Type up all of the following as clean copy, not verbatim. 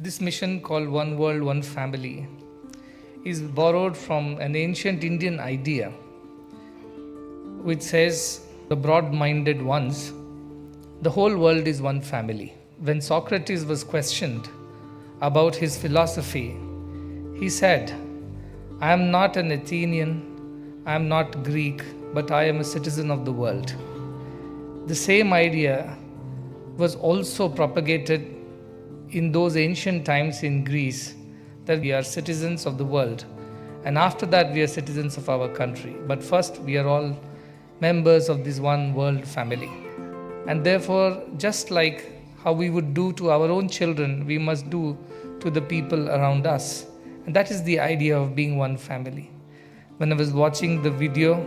This mission called One World, One Family is borrowed from an ancient Indian idea which says, the broad-minded ones, the whole world is one family. When Socrates was questioned about his philosophy, he said, I am not an Athenian, I am not Greek, but I am a citizen of the world. The same idea was also propagated in those ancient times in Greece, that we are citizens of the world, and after that we are citizens of our country. But first we are all members of this one world family. And therefore, just like how we would do to our own children, we must do to the people around us. And that is the idea of being one family. When I was watching the video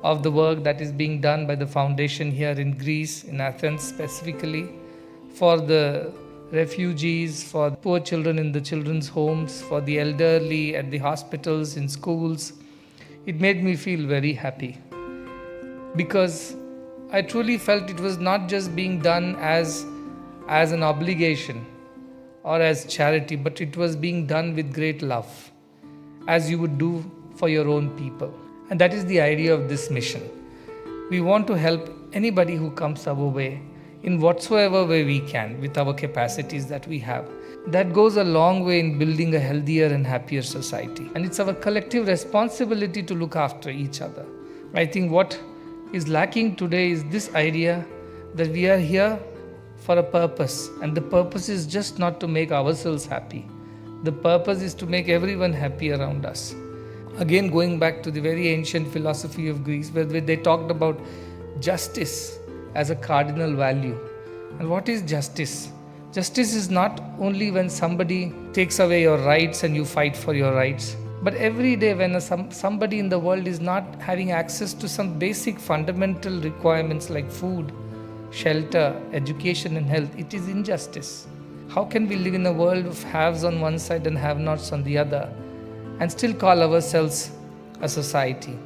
of the work that is being done by the foundation here in Greece, in Athens specifically, for the refugees, for poor children in the children's homes, for the elderly at the hospitals, in schools, it made me feel very happy. Because I truly felt it was not just being done as an obligation or as charity, but it was being done with great love, as you would do for your own people. And that is the idea of this mission. We want to help anybody who comes our way in whatsoever way we can with our capacities that we have. That goes a long way in building a healthier and happier society. And it's our collective responsibility to look after each other. I think what is lacking today is this idea that we are here for a purpose, and the purpose is just not to make ourselves happy. The purpose is to make everyone happy around us. Again, going back to the very ancient philosophy of Greece, where they talked about justice as a cardinal value. And what is justice? Justice is not only when somebody takes away your rights and you fight for your rights, but every day when somebody in the world is not having access to some basic fundamental requirements like food, shelter, education and health, it is injustice. How can we live in a world of haves on one side and have-nots on the other and still call ourselves a society?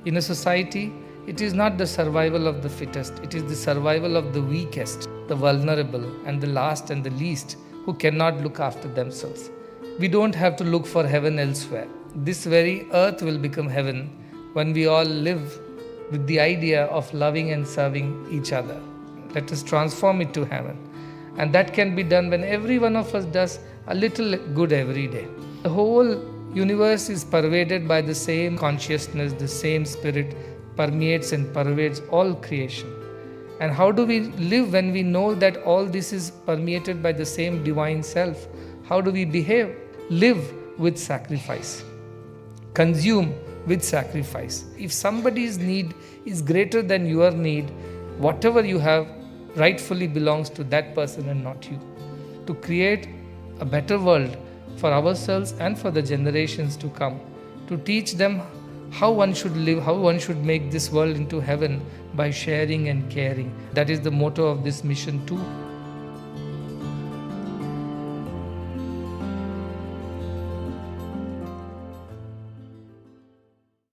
In a society, it is not the survival of the fittest, it is the survival of the weakest, the vulnerable and the last and the least who cannot look after themselves. We don't have to look for heaven elsewhere. This very earth will become heaven when we all live with the idea of loving and serving each other. Let us transform it to heaven. And that can be done when every one of us does a little good every day. The whole universe is pervaded by the same consciousness, the same spirit permeates and pervades all creation. And how do we live when we know that all this is permeated by the same divine self? How do we behave? Live with sacrifice. Consume with sacrifice. If somebody's need is greater than your need, whatever you have rightfully belongs to that person and not you. To create a better world for ourselves and for the generations to come, to teach them how one should live, how one should make this world into heaven by sharing and caring. That is the motto of this mission too.